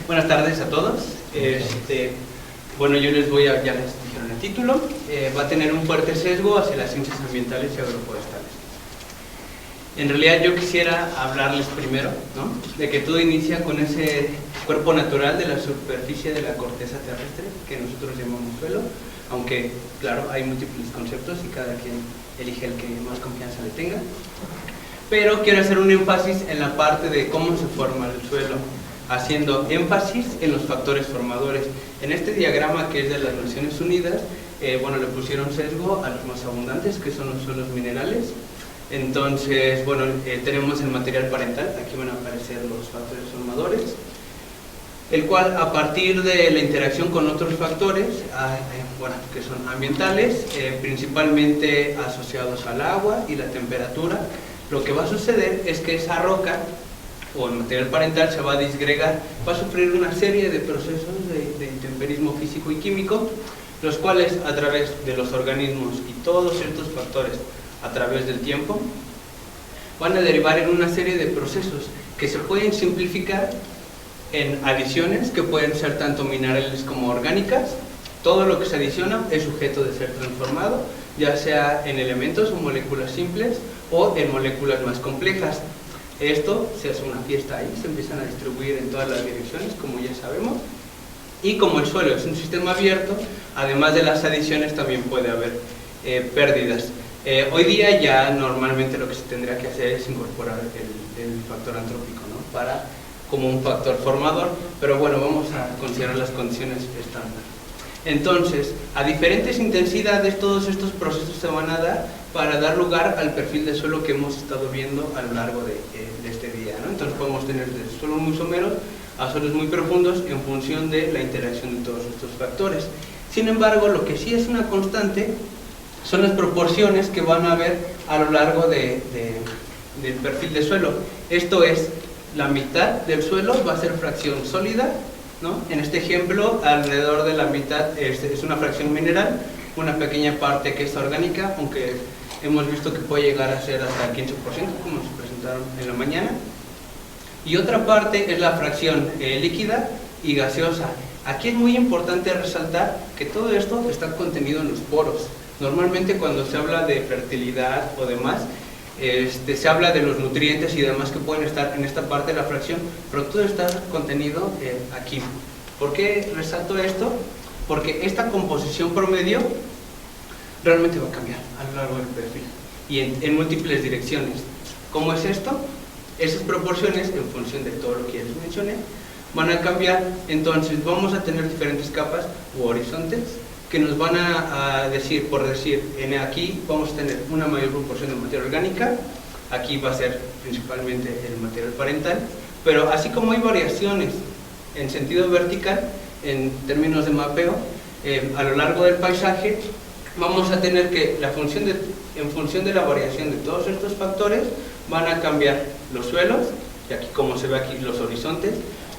Buenas tardes a todos. Bueno, yo les voy a, ya les dijeron el título, va a tener un fuerte sesgo hacia las ciencias ambientales y agroforestales. En realidad yo quisiera hablarles primero, ¿no?, de que todo inicia con ese cuerpo natural de la superficie de la corteza terrestre que nosotros llamamos suelo, aunque claro, hay múltiples conceptos y cada quien elige el que más confianza le tenga. Pero quiero hacer un énfasis en la parte de cómo se forma el suelo, haciendo énfasis en los factores formadores. En este diagrama, que es de las Naciones Unidas, bueno, le pusieron sesgo a los más abundantes, que son los suelos minerales. Entonces, bueno, tenemos el material parental, aquí van a aparecer los factores formadores, el cual a partir de la interacción con otros factores, bueno, que son ambientales, principalmente asociados al agua y la temperatura, lo que va a suceder es que esa roca o el material parental se va a disgregar, va a sufrir una serie de procesos de intemperismo físico y químico, los cuales a través de los organismos y todos ciertos factores a través del tiempo van a derivar en una serie de procesos que se pueden simplificar en adiciones que pueden ser tanto minerales como orgánicas. Todo lo que se adiciona es sujeto de ser transformado, ya sea en elementos o moléculas simples o en moléculas más complejas. Esto se hace una fiesta ahí, se empiezan a distribuir en todas las direcciones, como ya sabemos, y como el suelo es un sistema abierto, además de las adiciones también puede haber pérdidas. Hoy día ya normalmente lo que se tendría que hacer es incorporar el factor antrópico, ¿no?, para como un factor formador, pero bueno, vamos a considerar las condiciones estándar. Entonces, a diferentes intensidades todos estos procesos se van a dar para dar lugar al perfil de suelo que hemos estado viendo a lo largo de este día, ¿no? Entonces podemos tener desde suelos muy someros a suelos muy profundos en función de la interacción de todos estos factores. Sin embargo, lo que sí es una constante son las proporciones que van a haber a lo largo del perfil de suelo. Esto es, la mitad del suelo va a ser fracción sólida, ¿no? En este ejemplo, alrededor de la mitad es una fracción mineral, una pequeña parte que es orgánica, aunque hemos visto que puede llegar a ser hasta el 15%, como nos presentaron en la mañana. Y otra parte es la fracción líquida y gaseosa. Aquí es muy importante resaltar que todo esto está contenido en los poros. Normalmente cuando se habla de fertilidad o demás, se habla de los nutrientes y demás que pueden estar en esta parte de la fracción, pero todo está contenido aquí. ¿Por qué resalto esto? Porque esta composición promedio realmente va a cambiar a lo largo del perfil y en múltiples direcciones. ¿Cómo es esto? Esas proporciones, en función de todo lo que ya les mencioné, van a cambiar. Entonces vamos a tener diferentes capas u horizontes que nos van a decir, por decir, aquí vamos a tener una mayor proporción de materia orgánica, aquí va a ser principalmente el material parental, pero así como hay variaciones en sentido vertical, en términos de mapeo, a lo largo del paisaje, vamos a tener que, en función de la variación de todos estos factores, van a cambiar los suelos, y aquí como se ve aquí los horizontes,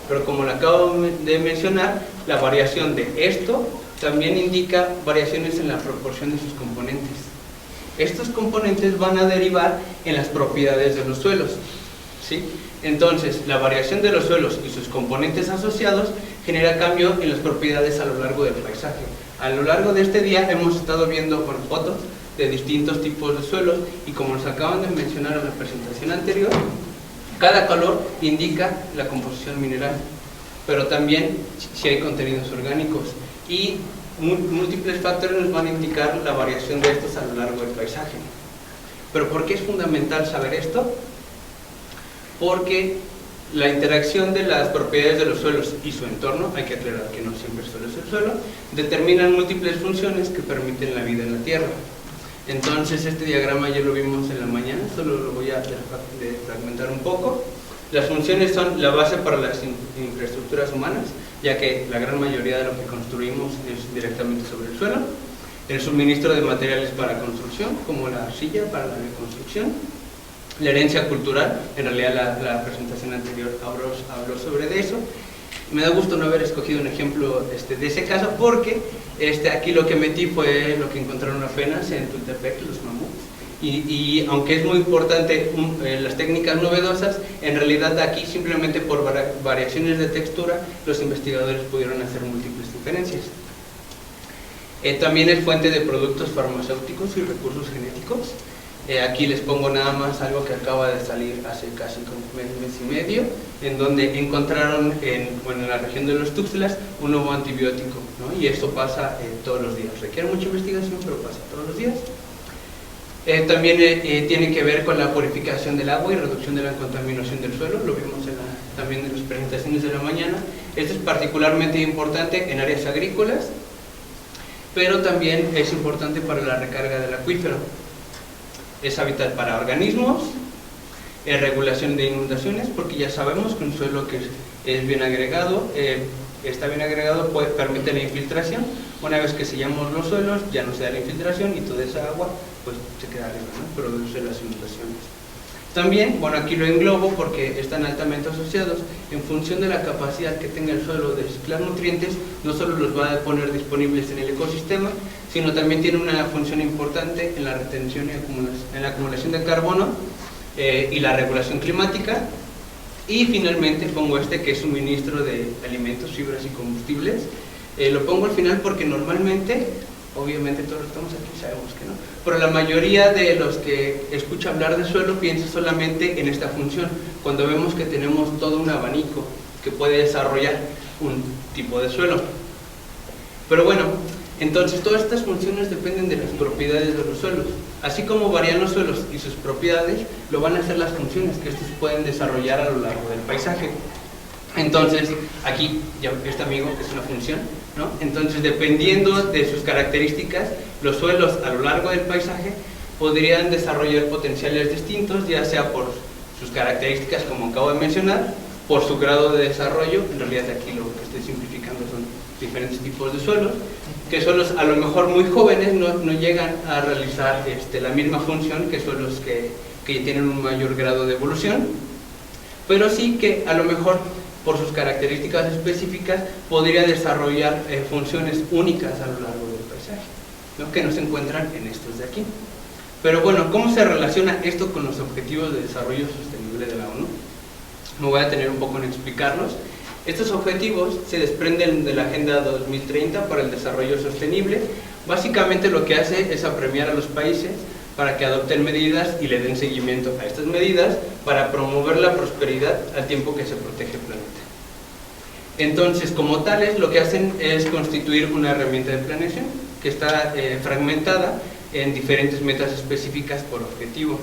pero como lo acabo de mencionar, la variación de esto también indica variaciones en la proporción de sus componentes. Estos componentes van a derivar en las propiedades de los suelos, ¿sí? Entonces, la variación de los suelos y sus componentes asociados genera cambio en las propiedades a lo largo del paisaje. A lo largo de este día hemos estado viendo fotos de distintos tipos de suelos y como nos acaban de mencionar en la presentación anterior, cada color indica la composición mineral, pero también si hay contenidos orgánicos. Y múltiples factores nos van a indicar la variación de estos a lo largo del paisaje. ¿Pero por qué es fundamental saber esto? Porque la interacción de las propiedades de los suelos y su entorno, hay que aclarar que no siempre el suelo es el suelo, determinan múltiples funciones que permiten la vida en la Tierra. Entonces este diagrama ya lo vimos en la mañana, solo lo voy a fragmentar un poco. Las funciones son la base para las infraestructuras humanas, ya que la gran mayoría de lo que construimos es directamente sobre el suelo. El suministro de materiales para construcción, como la arcilla para la construcción. La herencia cultural, en realidad la presentación anterior habló sobre eso. Me da gusto no haber escogido un ejemplo de ese caso, porque aquí lo que metí fue lo que encontraron apenas en Tultepec, los mamuts. y aunque es muy importante las técnicas novedosas, en realidad aquí simplemente por variaciones de textura los investigadores pudieron hacer múltiples diferencias. También es fuente de productos farmacéuticos y recursos genéticos. Aquí les pongo nada más algo que acaba de salir hace casi como mes y medio, en donde encontraron en la región de los Tuxtlas un nuevo antibiótico, ¿no? Y esto pasa todos los días. Requiere mucha investigación, pero pasa todos los días. También tiene que ver con la purificación del agua y reducción de la contaminación del suelo, lo vimos también en las presentaciones de la mañana. Esto es particularmente importante en áreas agrícolas, pero también es importante para la recarga del acuífero. Es hábitat para organismos, regulación de inundaciones, porque ya sabemos que un suelo que es bien agregado, está bien agregado, permite la infiltración. Una vez que sellamos los suelos, ya no se da la infiltración y toda esa agua pues se queda arriba, ¿no? Produce las inundaciones. También, bueno, aquí lo englobo porque están altamente asociados. En función de la capacidad que tenga el suelo de reciclar nutrientes, no solo los va a poner disponibles en el ecosistema, sino también tiene una función importante en la retención y en la acumulación de carbono y la regulación climática. Y finalmente pongo que es suministro de alimentos, fibras y combustibles. Lo pongo al final porque normalmente, obviamente todos los que estamos aquí sabemos que no, pero la mayoría de los que escucha hablar de suelo piensa solamente en esta función, cuando vemos que tenemos todo un abanico que puede desarrollar un tipo de suelo. Pero bueno, entonces todas estas funciones dependen de las propiedades de los suelos. Así como varían los suelos y sus propiedades, lo van a hacer las funciones que estos pueden desarrollar a lo largo del paisaje. Entonces, aquí, ya este amigo es una función, ¿no? Entonces, dependiendo de sus características, los suelos a lo largo del paisaje podrían desarrollar potenciales distintos, ya sea por sus características, como acabo de mencionar, por su grado de desarrollo. En realidad aquí lo que estoy simplificando son diferentes tipos de suelos, que suelos a lo mejor muy jóvenes no llegan a realizar la misma función que suelos que tienen un mayor grado de evolución, pero sí que a lo mejor por sus características específicas podría desarrollar funciones únicas a lo largo del paisaje, ¿no? Que no se encuentran en estos de aquí. Pero bueno, ¿cómo se relaciona esto con los objetivos de desarrollo sostenible de la ONU? Me voy a tener un poco en explicarlos. Estos objetivos se desprenden de la Agenda 2030 para el Desarrollo Sostenible. Básicamente lo que hace es apremiar a los países para que adopten medidas y le den seguimiento a estas medidas para promover la prosperidad al tiempo que se protege el planeta. Entonces, como tales, lo que hacen es constituir una herramienta de planeación que está fragmentada en diferentes metas específicas por objetivo.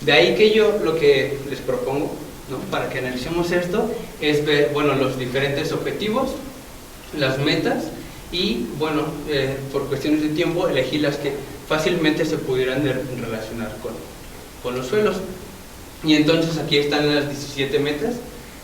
De ahí que yo lo que les propongo, ¿no?, para que analicemos esto, es ver, bueno, los diferentes objetivos, las metas y, bueno, por cuestiones de tiempo, elegir las que fácilmente se pudieran relacionar con los suelos. Y entonces aquí están las 17 metas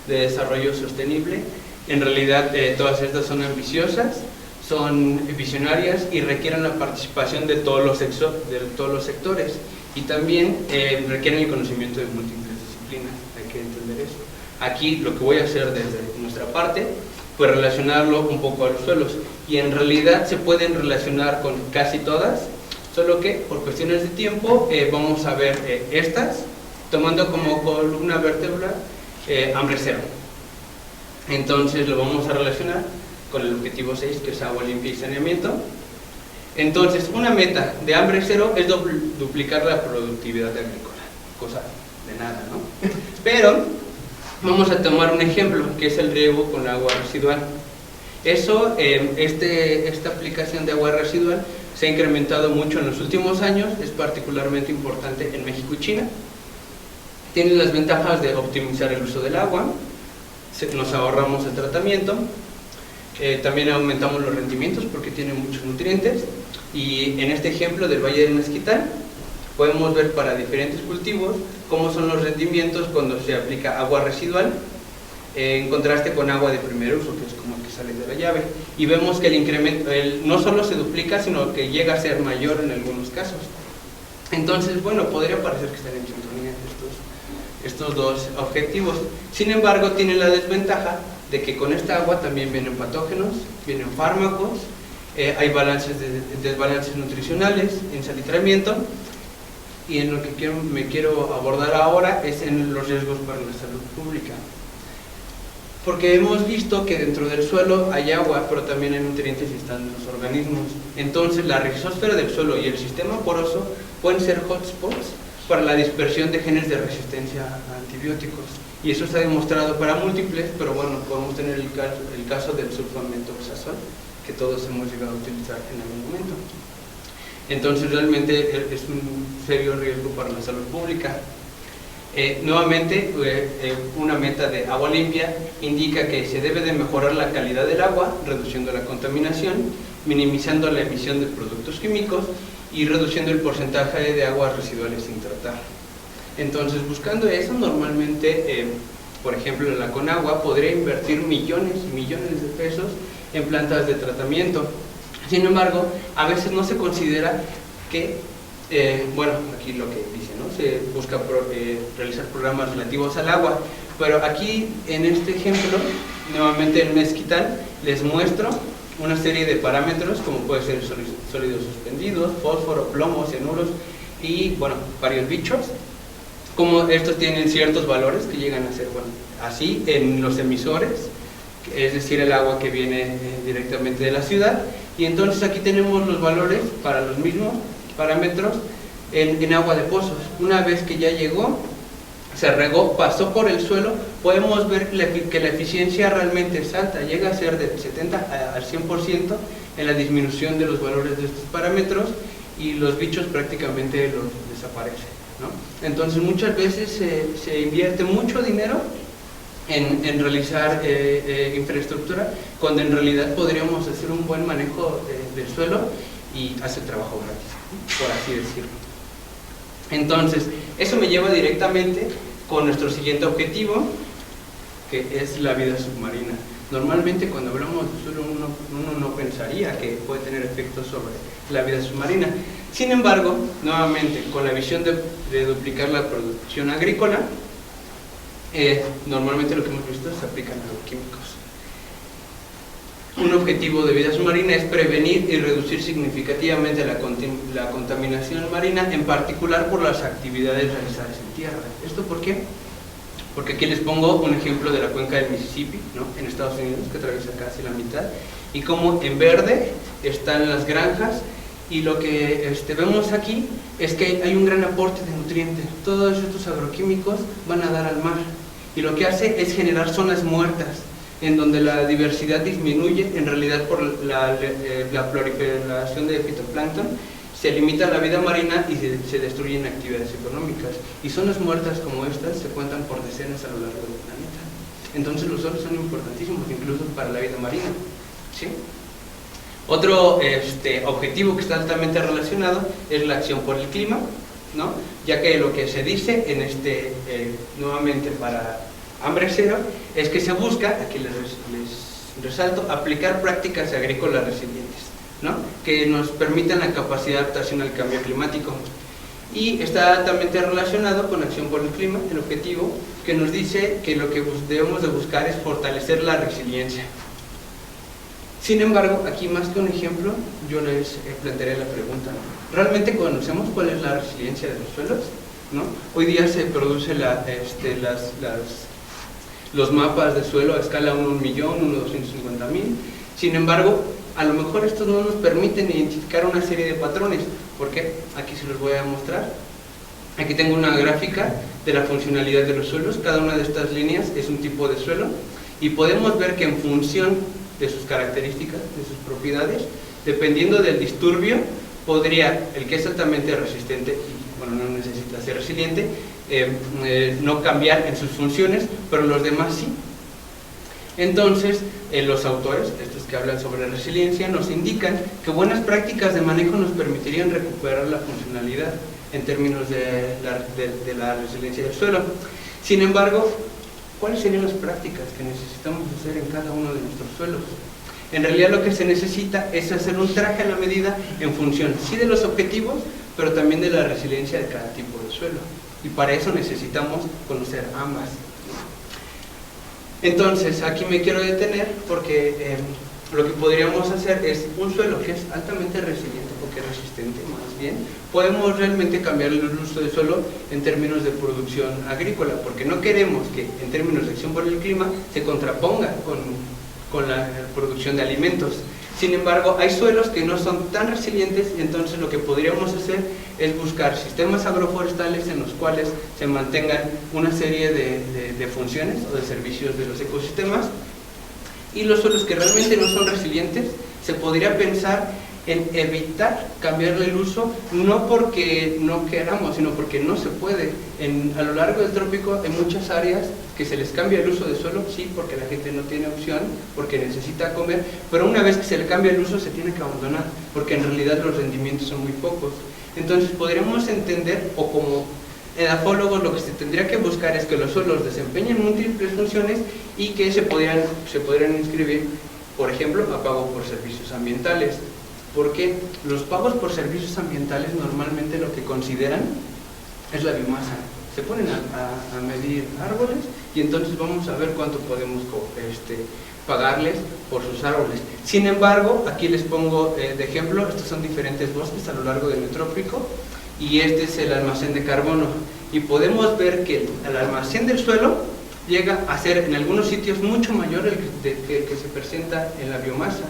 de desarrollo sostenible. En realidad todas estas son ambiciosas, son visionarias y requieren la participación de todos los sectores y también requieren el conocimiento de múltiples disciplinas. Hay que entender eso. Aquí lo que voy a hacer desde nuestra parte, pues relacionarlo un poco a los suelos, y en realidad se pueden relacionar con casi todas, solo que por cuestiones de tiempo vamos a ver estas, tomando como columna vertebral hambre cero. Entonces lo vamos a relacionar con el objetivo 6, que es agua limpia y saneamiento. Entonces, una meta de hambre cero es duplicar la productividad agrícola, cosa de nada, ¿no? Pero vamos a tomar un ejemplo, que es el riego con agua residual. Eso, esta aplicación de agua residual se ha incrementado mucho en los últimos años, es particularmente importante en México y China. Tiene las ventajas de optimizar el uso del agua, nos ahorramos el tratamiento, también aumentamos los rendimientos porque tiene muchos nutrientes, y en este ejemplo del Valle del Mezquital podemos ver para diferentes cultivos cómo son los rendimientos cuando se aplica agua residual en contraste con agua de primer uso, que es como el que sale de la llave, y vemos que el incremento no solo se duplica, sino que llega a ser mayor en algunos casos. Entonces, bueno, podría parecer que están en sintonía estos dos objetivos. Sin embargo, tiene la desventaja de que con esta agua también vienen patógenos, vienen fármacos, hay desbalances nutricionales, ensalitramiento, y en lo que me quiero abordar ahora es en los riesgos para la salud pública. Porque hemos visto que dentro del suelo hay agua, pero también hay nutrientes y están los organismos. Entonces la rizosfera del suelo y el sistema poroso pueden ser hotspots para la dispersión de genes de resistencia a antibióticos. Y eso está demostrado para múltiples, pero bueno, podemos tener el caso del sulfamethoxazol, que todos hemos llegado a utilizar en algún momento. Entonces realmente es un serio riesgo para la salud pública. Nuevamente, una meta de agua limpia indica que se debe de mejorar la calidad del agua, reduciendo la contaminación, minimizando la emisión de productos químicos y reduciendo el porcentaje de aguas residuales sin tratar. Entonces, buscando eso, normalmente, por ejemplo, la Conagua podría invertir millones y millones de pesos en plantas de tratamiento. Sin embargo, a veces no se considera que, bueno, aquí lo que dice, ¿no? Se busca realizar programas relativos al agua, pero aquí en este ejemplo, nuevamente en Mezquital, les muestro una serie de parámetros como puede ser sólidos suspendidos, fósforo, plomo, cianuros y, bueno, varios bichos, como estos tienen ciertos valores que llegan a ser, bueno, así en los emisores, es decir, el agua que viene directamente de la ciudad, y entonces aquí tenemos los valores para los mismos parámetros en agua de pozos. Una vez que ya llegó, se regó, pasó por el suelo, podemos ver que la eficiencia realmente es alta, llega a ser del 70 al 100% en la disminución de los valores de estos parámetros, y los bichos prácticamente los desaparecen, ¿no? Entonces muchas veces se invierte mucho dinero en realizar infraestructura, cuando en realidad podríamos hacer un buen manejo del suelo y hacer trabajo gratis, por así decirlo. Entonces, eso me lleva directamente con nuestro siguiente objetivo, que es la vida submarina. Normalmente cuando hablamos de suelo uno no pensaría que puede tener efectos sobre la vida submarina. Sin embargo, nuevamente, con la visión de duplicar la producción agrícola, normalmente lo que hemos visto se aplican agroquímicos. Un objetivo de vida submarina es prevenir y reducir significativamente la contaminación marina, en particular por las actividades realizadas en tierra. ¿Esto por qué? Porque aquí les pongo un ejemplo de la cuenca del Mississippi, ¿no? En Estados Unidos, que atraviesa casi la mitad, y como en verde están las granjas, y lo que vemos aquí es que hay un gran aporte de nutrientes. Todos estos agroquímicos van a dar al mar, y lo que hace es generar zonas muertas, en donde la diversidad disminuye, en realidad por la proliferación de fitoplancton, se limita la vida marina y se destruyen actividades económicas. Y zonas muertas como estas se cuentan por decenas a lo largo del planeta. Entonces los suelos son importantísimos, incluso para la vida marina, ¿sí? Otro objetivo que está altamente relacionado es la acción por el clima, ¿no? Ya que lo que se dice en nuevamente para Hambre Cero es que se busca, aquí les resalto, aplicar prácticas agrícolas resilientes, ¿no? Que nos permitan la capacidad de adaptación al cambio climático. Y está altamente relacionado con acción por el clima, el objetivo que nos dice que lo que debemos de buscar es fortalecer la resiliencia. Sin embargo, aquí más que un ejemplo, yo les plantearé la pregunta: ¿realmente conocemos cuál es la resiliencia de los suelos? ¿No? Hoy día se produce los mapas de suelo a escala 1 a 1 millón, 1 a 250,000. Sin embargo, a lo mejor estos no nos permiten identificar una serie de patrones. ¿Por qué? Aquí se los voy a mostrar. Aquí tengo una gráfica de la funcionalidad de los suelos. Cada una de estas líneas es un tipo de suelo, y podemos ver que en función de sus características, de sus propiedades, dependiendo del disturbio, podría, el que es altamente resistente, y bueno, no necesita ser resiliente, no cambiar en sus funciones, pero los demás sí. Entonces, los autores, estos que hablan sobre resiliencia, nos indican que buenas prácticas de manejo nos permitirían recuperar la funcionalidad en términos de la resiliencia del suelo. Sin embargo, ¿cuáles serían las prácticas que necesitamos hacer en cada uno de nuestros suelos? En realidad lo que se necesita es hacer un traje a la medida en función, sí, de los objetivos, pero también de la resiliencia de cada tipo de suelo. Y para eso necesitamos conocer ambas. Entonces, aquí me quiero detener porque lo que podríamos hacer es un suelo que es altamente resiliente o que es resistente más bien, podemos realmente cambiar el uso del suelo en términos de producción agrícola, porque no queremos que en términos de acción por el clima se contraponga con la producción de alimentos. Sin embargo, hay suelos que no son tan resilientes y entonces lo que podríamos hacer es buscar sistemas agroforestales en los cuales se mantengan una serie de funciones o de servicios de los ecosistemas, y los suelos que realmente no son resilientes se podría pensar en evitar cambiarle el uso, no porque no queramos, sino porque no se puede. A lo largo del trópico hay muchas áreas que se les cambia el uso de suelo, sí, porque la gente no tiene opción, porque necesita comer, pero una vez que se le cambia el uso se tiene que abandonar, porque en realidad los rendimientos son muy pocos. Entonces podríamos entender, o como edafólogos lo que se tendría que buscar es que los suelos desempeñen múltiples funciones y que se podrían inscribir, por ejemplo, a pago por servicios ambientales. Porque los pagos por servicios ambientales normalmente lo que consideran es la biomasa. Se ponen a medir árboles y entonces vamos a ver cuánto podemos pagarles por sus árboles. Sin embargo, aquí les pongo de ejemplo, estos son diferentes bosques a lo largo del trópico y este es el almacén de carbono. Y podemos ver que el almacén del suelo llega a ser en algunos sitios mucho mayor que el que se presenta en la biomasa.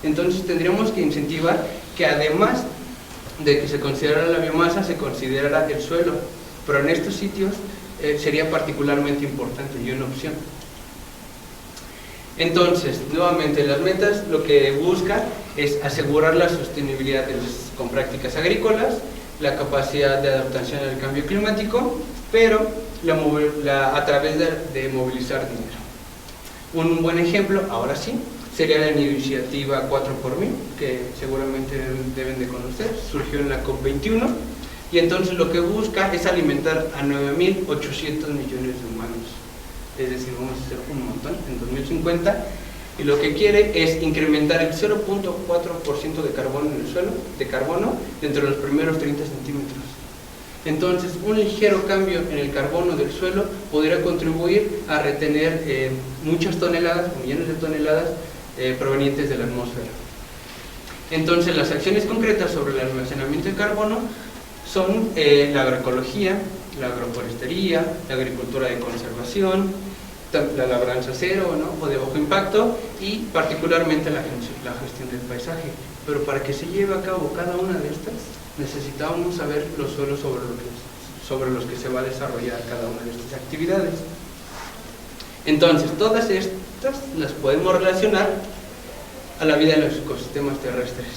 Entonces tendríamos que incentivar que además de que se considerara la biomasa, se considerara el suelo, pero en estos sitios sería particularmente importante y una opción. Entonces, nuevamente, las metas lo que buscan es asegurar la sostenibilidad con prácticas agrícolas, la capacidad de adaptación al cambio climático, pero a través de movilizar dinero. Un buen ejemplo, ahora sí, sería la iniciativa 4x1000, que seguramente deben de conocer, surgió en la COP21, y entonces lo que busca es alimentar a 9.800 millones de humanos, es decir, vamos a hacer un montón en 2050, y lo que quiere es incrementar el 0.4% de carbono en el suelo, dentro de los primeros 30 centímetros. Entonces, un ligero cambio en el carbono del suelo podría contribuir a retener muchas toneladas, millones de toneladas, provenientes de la atmósfera. Entonces, las acciones concretas sobre el almacenamiento de carbono son la agroecología, la agroforestería, la agricultura de conservación, la labranza cero, ¿no?, o de bajo impacto, y particularmente la gestión del paisaje. Pero para que se lleve a cabo cada una de estas, necesitábamos saber los suelos sobre los que se va a desarrollar cada una de estas actividades. Entonces, todas estas las podemos relacionar a la vida de los ecosistemas terrestres,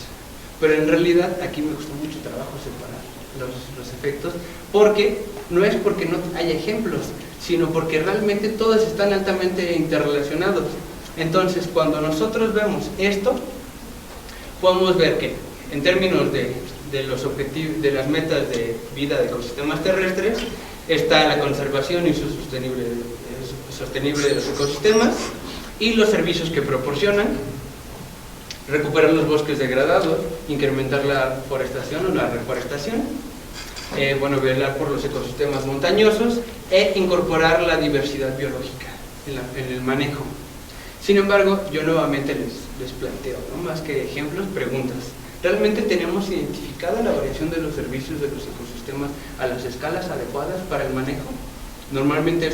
pero en realidad aquí me costó mucho trabajo separar los efectos, porque no es porque no haya ejemplos, sino porque realmente todos están altamente interrelacionados. Entonces, cuando nosotros vemos esto, podemos ver que en términos de los objetivos, de las metas de vida de ecosistemas terrestres, está la conservación y su sostenible de los ecosistemas y los servicios que proporcionan, recuperar los bosques degradados, incrementar la forestación o la reforestación, velar por los ecosistemas montañosos e incorporar la diversidad biológica en el manejo. Sin embargo, yo nuevamente les planteo, ¿no?, más que ejemplos, preguntas. ¿Realmente tenemos identificada la variación de los servicios de los ecosistemas a las escalas adecuadas para el manejo? Normalmente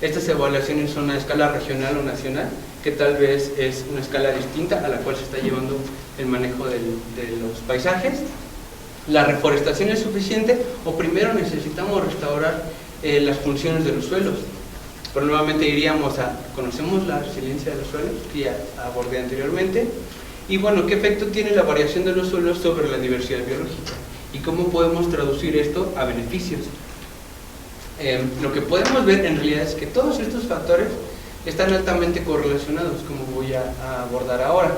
estas evaluaciones son a escala regional o nacional, que tal vez es una escala distinta a la cual se está llevando el manejo de los paisajes. ¿La reforestación es suficiente o primero necesitamos restaurar las funciones de los suelos? Pero nuevamente iríamos conocemos la resiliencia de los suelos, que ya abordé anteriormente, y bueno, ¿qué efecto tiene la variación de los suelos sobre la diversidad biológica? ¿Y cómo podemos traducir esto a beneficios? Lo que podemos ver en realidad es que todos estos factores están altamente correlacionados, como voy a abordar ahora.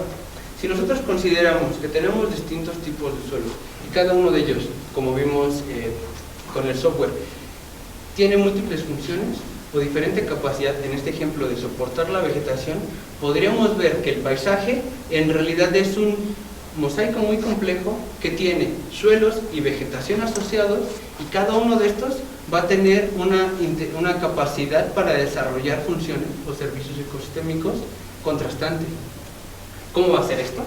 Si nosotros consideramos que tenemos distintos tipos de suelos y cada uno de ellos, como vimos con el software, tiene múltiples funciones o diferente capacidad, en este ejemplo, de soportar la vegetación, podríamos ver que el paisaje en realidad es un mosaico muy complejo que tiene suelos y vegetación asociados, y cada uno de estos va a tener una capacidad para desarrollar funciones o servicios ecosistémicos contrastante. ¿Cómo va a ser esto?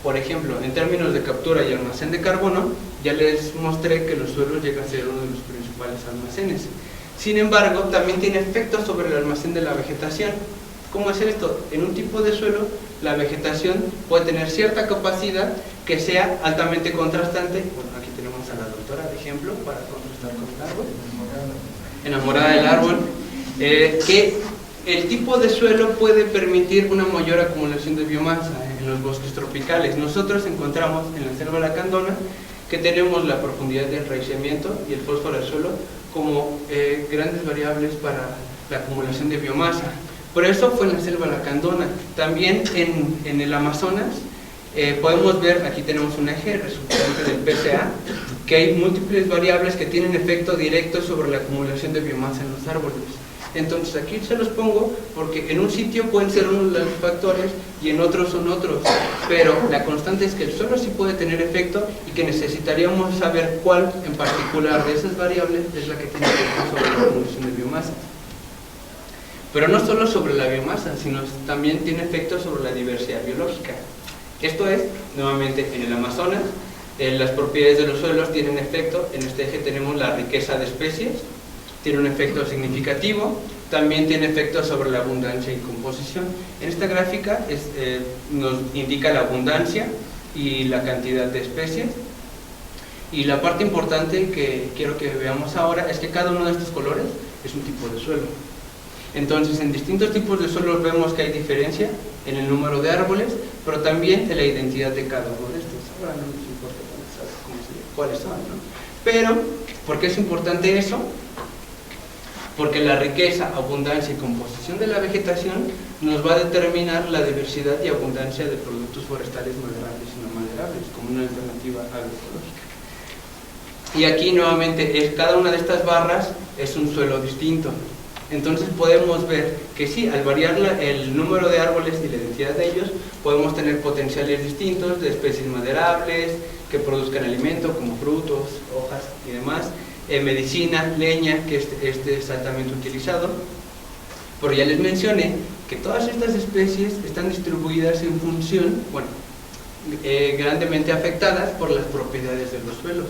Por ejemplo, en términos de captura y almacén de carbono, ya les mostré que los suelos llegan a ser uno de los principales almacenes. Sin embargo, también tiene efectos sobre el almacén de la vegetación. ¿Cómo es esto? En un tipo de suelo, la vegetación puede tener cierta capacidad que sea altamente contrastante. Bueno, aquí tenemos a la doctora de ejemplo para contrastar con el árbol. Enamorada del árbol. Que el tipo de suelo puede permitir una mayor acumulación de biomasa en los bosques tropicales. Nosotros encontramos en la selva lacandona que tenemos la profundidad de enraizamiento y el fósforo del suelo como grandes variables para la acumulación de biomasa. Por eso fue en la selva lacandona. También en el Amazonas podemos ver, aquí tenemos un eje resultante del PCA, que hay múltiples variables que tienen efecto directo sobre la acumulación de biomasa en los árboles. Entonces aquí se los pongo porque en un sitio pueden ser unos de los factores y en otros son otros, pero la constante es que el suelo sí puede tener efecto y que necesitaríamos saber cuál en particular de esas variables es la que tiene efecto sobre la acumulación de biomasa. Pero no solo sobre la biomasa, sino también tiene efecto sobre la diversidad biológica. Esto es, nuevamente, en el Amazonas, las propiedades de los suelos tienen efecto. En este eje tenemos la riqueza de especies, tiene un efecto significativo, también tiene efecto sobre la abundancia y composición. En esta gráfica nos indica la abundancia y la cantidad de especies. Y la parte importante que quiero que veamos ahora es que cada uno de estos colores es un tipo de suelo. Entonces, en distintos tipos de suelos vemos que hay diferencia en el número de árboles, pero también en la identidad de cada uno de estos. Ahora no nos importa cuáles son, ¿no? Pero, ¿por qué es importante eso? Porque la riqueza, abundancia y composición de la vegetación nos va a determinar la diversidad y abundancia de productos forestales maderables y no maderables, como una alternativa agroecológica. Y aquí nuevamente, cada una de estas barras es un suelo distinto. Entonces podemos ver que sí, al variar el número de árboles y la densidad de ellos, podemos tener potenciales distintos de especies maderables, que produzcan alimento como frutos, hojas y demás, medicina, leña, que es altamente utilizado. Pero ya les mencioné que todas estas especies están distribuidas en función, bueno, grandemente afectadas por las propiedades de los suelos.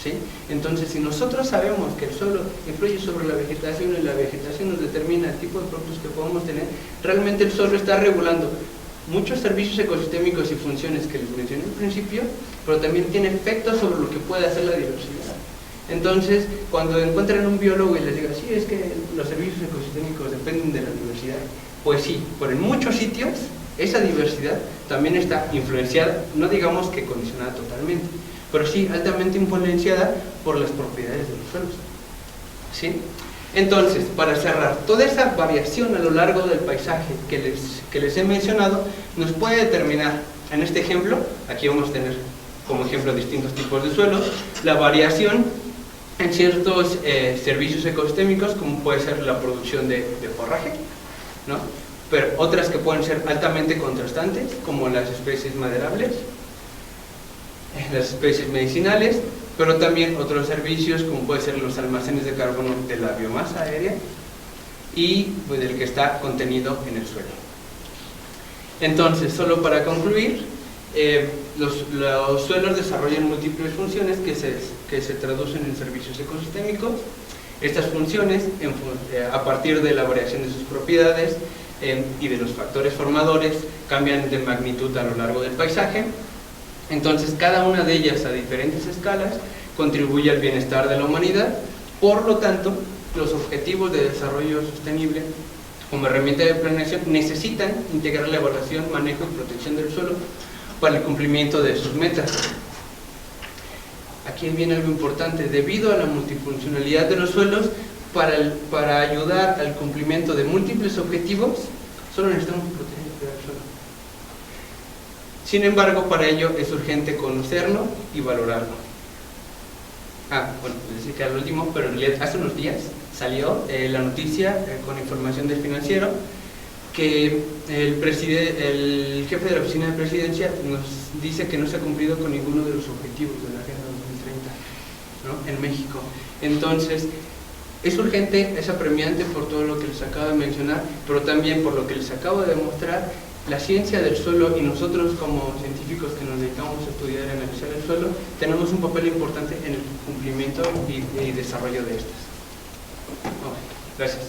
¿Sí? Entonces, si nosotros sabemos que el suelo influye sobre la vegetación y la vegetación nos determina el tipo de productos que podemos tener, realmente el suelo está regulando muchos servicios ecosistémicos y funciones que les mencioné al principio, pero también tiene efectos sobre lo que puede hacer la diversidad. Entonces, cuando encuentran un biólogo y les diga, sí, es que los servicios ecosistémicos dependen de la diversidad, pues sí, pero en muchos sitios esa diversidad también está influenciada, no digamos que condicionada totalmente, pero sí altamente influenciada por las propiedades de los suelos. ¿Sí? Entonces, para cerrar, toda esa variación a lo largo del paisaje que les he mencionado nos puede determinar, en este ejemplo, aquí vamos a tener como ejemplo distintos tipos de suelos, la variación en ciertos servicios ecosistémicos, como puede ser la producción de forraje, ¿no? Pero otras que pueden ser altamente contrastantes, como las especies maderables, las especies medicinales, pero también otros servicios como pueden ser los almacenes de carbono de la biomasa aérea y pues, del que está contenido en el suelo. Entonces, solo para concluir, los suelos desarrollan múltiples funciones que se traducen en servicios ecosistémicos. Estas funciones, a partir de la variación de sus propiedades y de los factores formadores, cambian de magnitud a lo largo del paisaje. Entonces, cada una de ellas a diferentes escalas contribuye al bienestar de la humanidad. Por lo tanto, los objetivos de desarrollo sostenible como herramienta de planeación necesitan integrar la evaluación, manejo y protección del suelo para el cumplimiento de sus metas. Aquí viene algo importante: debido a la multifuncionalidad de los suelos, para ayudar al cumplimiento de múltiples objetivos, solo necesitamos proteger el suelo. Sin embargo, para ello es urgente conocerlo y valorarlo. Bueno, les decía que era el último, pero en realidad hace unos días salió la noticia con información del Financiero que el jefe de la oficina de presidencia nos dice que no se ha cumplido con ninguno de los objetivos de la Agenda 2030, ¿no?, en México. Entonces, es urgente, es apremiante por todo lo que les acabo de mencionar, pero también por lo que les acabo de demostrar la ciencia del suelo y nosotros como científicos que nos dedicamos a estudiar y analizar el suelo, tenemos un papel importante en el cumplimiento y desarrollo de estas. Gracias.